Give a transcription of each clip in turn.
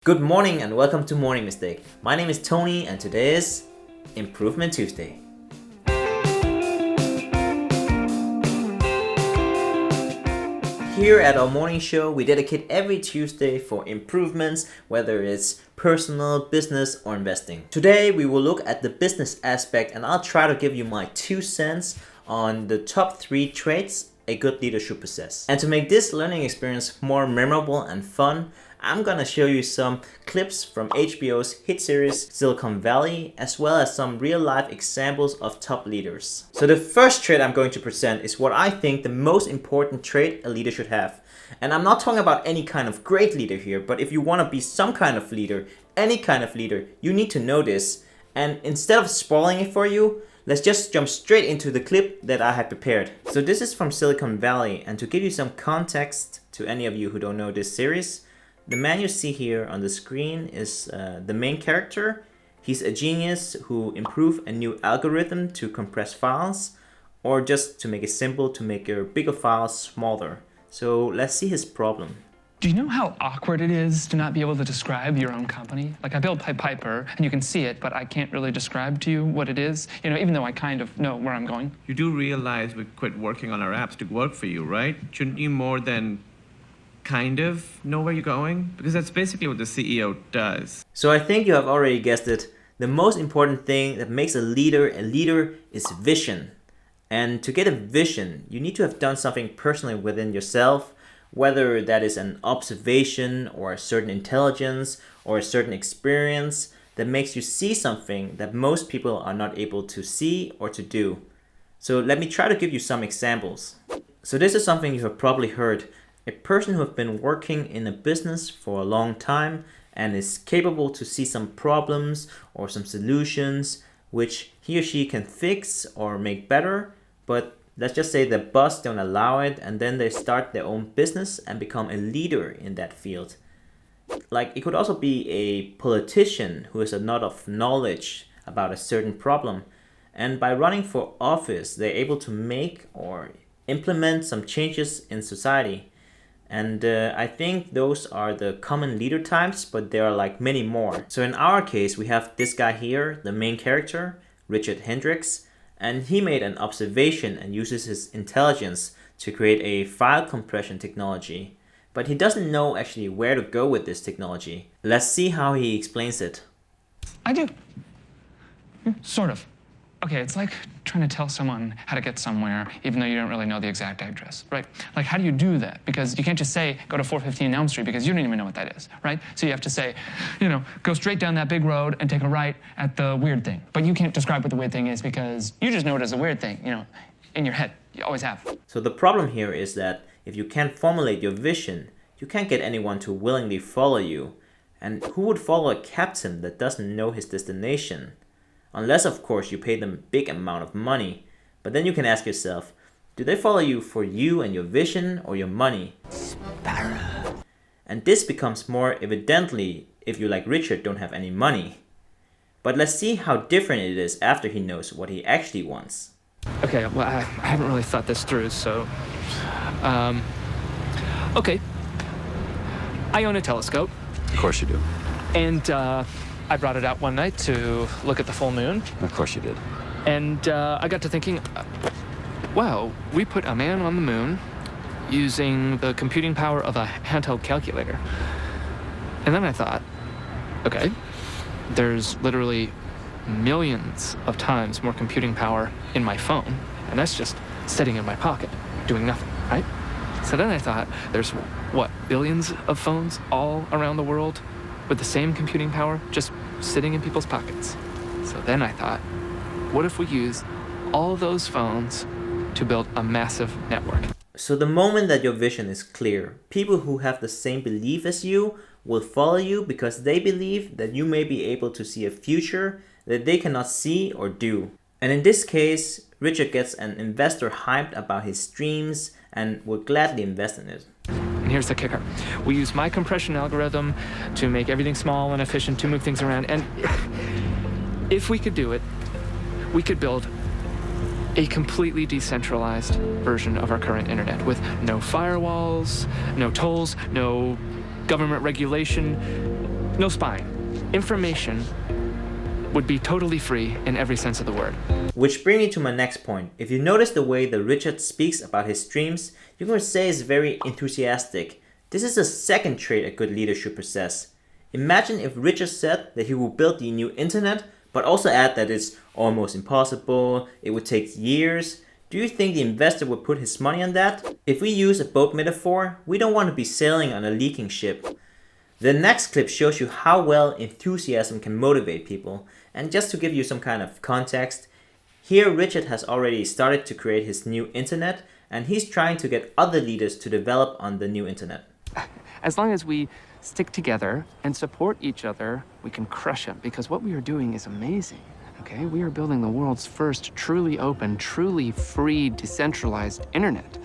Good morning and welcome to Morning Mistake. My name is Tony and today is Improvement Tuesday. Here at our morning show, we dedicate every Tuesday for improvements, whether it's personal, business, or investing. Today, we will look at the business aspect and I'll try to give you my 2 cents on the top 3 traits a good leader should possess. And to make this learning experience more memorable and fun, I'm gonna show you some clips from HBO's hit series Silicon Valley, as well as some real-life examples of top leaders. So the first trait I'm going to present is what I think the most important trait a leader should have. And I'm not talking about any kind of great leader here, but if you want to be some kind of leader, any kind of leader, you need to know this. And instead of spoiling it for you, let's just jump straight into the clip that I had prepared. So this is from Silicon Valley, and to give you some context to any of you who don't know this series, the man you see here on the screen is the main character. He's a genius who improved a new algorithm to compress files, or just to make it simple, to make your bigger files smaller. So let's see his problem. Do you know how awkward it is to not be able to describe your own company? Like, I build Piper, and you can see it, but I can't really describe to you what it is, even though I kind of know where I'm going. You do realize we quit working on our apps to work for you, right? Shouldn't you more than kind of know where you're going? Because that's basically what the CEO does. So I think you have already guessed it. The most important thing that makes a leader is vision. And to get a vision, you need to have done something personally within yourself, whether that is an observation or a certain intelligence or a certain experience that makes you see something that most people are not able to see or to do. So let me try to give you some examples. So this is something you have probably heard. A person who has been working in a business for a long time and is capable to see some problems or some solutions which he or she can fix or make better, but let's just say the boss don't allow it, and then they start their own business and become a leader in that field. Like, it could also be a politician who has a lot of knowledge about a certain problem, and by running for office they're able to make or implement some changes in society. And I think those are the common leader types, but there are like many more. So in our case, we have this guy here, the main character, Richard Hendricks, and he made an observation and uses his intelligence to create a file compression technology. But he doesn't know actually where to go with this technology. Let's see how he explains it. I do. Sort of. Okay, it's like trying to tell someone how to get somewhere, even though you don't really know the exact address, right? Like, how do you do that? Because you can't just say, go to 415 Elm Street, because you don't even know what that is, right? So you have to say, go straight down that big road and take a right at the weird thing. But you can't describe what the weird thing is because you just know it as a weird thing, in your head. You always have. So the problem here is that if you can't formulate your vision, you can't get anyone to willingly follow you. And who would follow a captain that doesn't know his destination? Unless, of course, you pay them a big amount of money. But then you can ask yourself, do they follow you for you and your vision or your money? Sparrow. And this becomes more evidently if you, like Richard, don't have any money. But let's see how different it is after he knows what he actually wants. Okay, well, I haven't really thought this through, so... Okay. I own a telescope. Of course you do. And, I brought it out one night to look at the full moon. Of course you did. And I got to thinking, wow, we put a man on the moon using the computing power of a handheld calculator. And then I thought, okay, there's literally millions of times more computing power in my phone, and that's just sitting in my pocket, doing nothing, right? So then I thought, there's, billions of phones all around the world with the same computing power just sitting in people's pockets. So then I thought, what if we use all those phones to build a massive network? So the moment that your vision is clear, people who have the same belief as you will follow you because they believe that you may be able to see a future that they cannot see or do. And in this case, Richard gets an investor hyped about his dreams and will gladly invest in it. And here's the kicker. We use my compression algorithm to make everything small and efficient, to move things around. And if we could do it, we could build a completely decentralized version of our current internet with no firewalls, no tolls, no government regulation, no spying. Information would be totally free in every sense of the word. Which brings me to my next point. If you notice the way that Richard speaks about his streams, you can say it's very enthusiastic. This is the second trait a good leader should possess. Imagine if Richard said that he will build the new internet, but also add that it's almost impossible, it would take years. Do you think the investor would put his money on that? If we use a boat metaphor, we don't want to be sailing on a leaking ship. The next clip shows you how well enthusiasm can motivate people. And just to give you some kind of context, here Richard has already started to create his new internet, and he's trying to get other leaders to develop on the new internet. As long as we stick together and support each other, we can crush them, because what we are doing is amazing. Okay, we are building the world's first truly open, truly free, decentralized internet.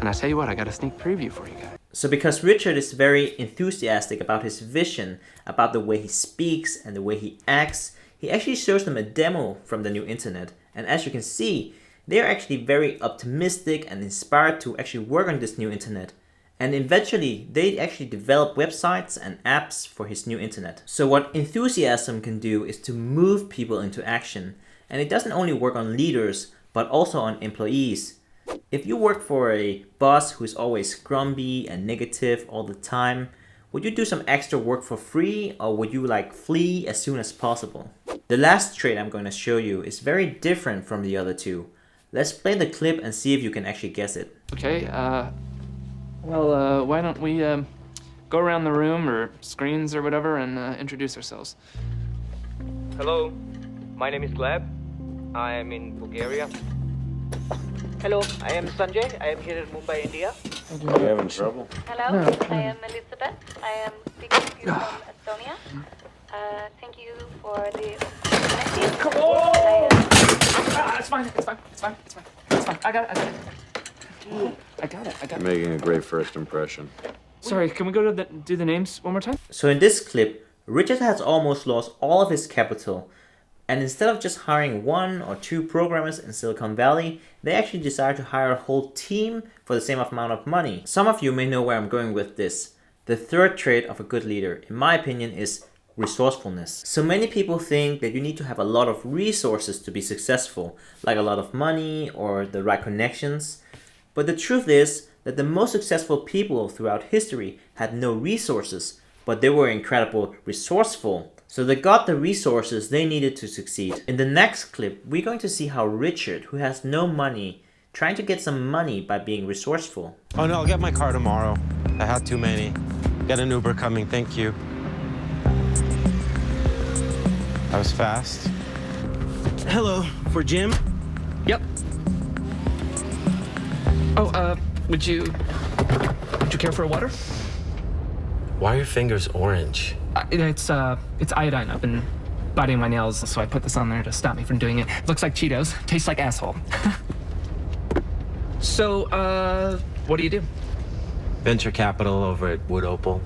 And I tell you what, I got a sneak preview for you guys. So because Richard is very enthusiastic about his vision, about the way he speaks and the way he acts, he actually shows them a demo from the new internet. And as you can see, they are actually very optimistic and inspired to actually work on this new internet. And eventually, they actually develop websites and apps for his new internet. So what enthusiasm can do is to move people into action. And it doesn't only work on leaders, but also on employees. If you work for a boss who's always grumpy and negative all the time, would you do some extra work for free, or would you flee as soon as possible? The last trait I'm going to show you is very different from the other two. Let's play the clip and see if you can actually guess it. Okay, why don't we go around the room or screens or whatever and introduce ourselves. Hello, my name is Gleb. I am in Bulgaria. Hello, I am Sanjay. I am here in Mumbai, India. Are you having trouble? Hello, I am Elizabeth. I am speaking to you from Estonia. Thank you for the opportunity. Come on! It's fine. I got it. You're making a great first impression. Sorry, can we go to do the names one more time? So in this clip, Richard has almost lost all of his capital. And instead of just hiring 1 or 2 programmers in Silicon Valley, they actually decided to hire a whole team for the same amount of money. Some of you may know where I'm going with this. The third trait of a good leader, in my opinion, is resourcefulness. So many people think that you need to have a lot of resources to be successful, like a lot of money or the right connections. But the truth is that the most successful people throughout history had no resources, but they were incredibly resourceful. So they got the resources they needed to succeed. In the next clip, we're going to see how Richard, who has no money, trying to get some money by being resourceful. Oh no, I'll get my car tomorrow. I had too many. Got an Uber coming, thank you. That was fast. Hello, for Jim? Yep. Oh, would you care for a water? Why are your fingers orange? It's iodine. I've been biting my nails, so I put this on there to stop me from doing it. Looks like Cheetos, tastes like asshole. So, what do you do? Venture capital over at Wood Opal.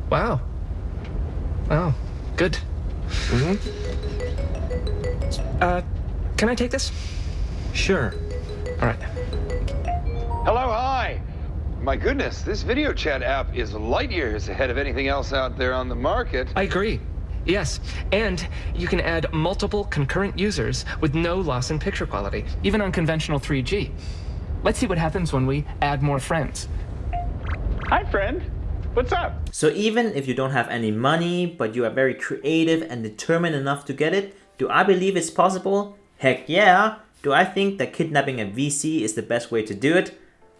Wow. Wow, good. Can I take this? Sure. All right. Hello, hi. My goodness, this video chat app is light years ahead of anything else out there on the market. I agree. Yes, and you can add multiple concurrent users with no loss in picture quality, even on conventional 3G. Let's see what happens when we add more friends. Hi, friend. What's up? So even if you don't have any money, but you are very creative and determined enough to get it, do I believe it's possible? Heck yeah! Do I think that kidnapping a VC is the best way to do it?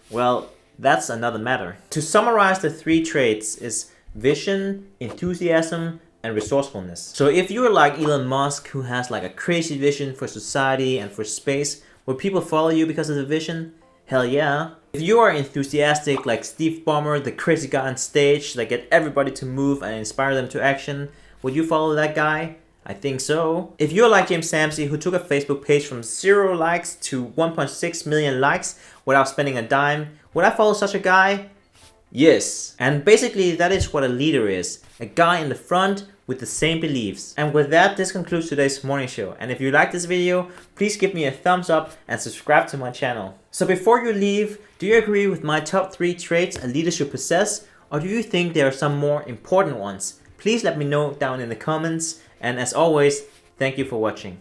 Well, that's another matter. To summarize, the 3 traits is vision, enthusiasm, and resourcefulness. So if you're like Elon Musk, who has a crazy vision for society and for space, will people follow you because of the vision? Hell yeah. If you are enthusiastic like Steve Ballmer, the crazy guy on stage that get everybody to move and inspire them to action, would you follow that guy? I think so. If you're like James Samsey, who took a Facebook page from 0 likes to 1.6 million likes without spending a dime, would I follow such a guy? Yes. And basically that is what a leader is. A guy in the front with the same beliefs. And with that, this concludes today's morning show. And if you like this video, please give me a thumbs up and subscribe to my channel. So before you leave, do you agree with my top 3 traits a leader should possess? Or do you think there are some more important ones? Please let me know down in the comments. And as always, thank you for watching.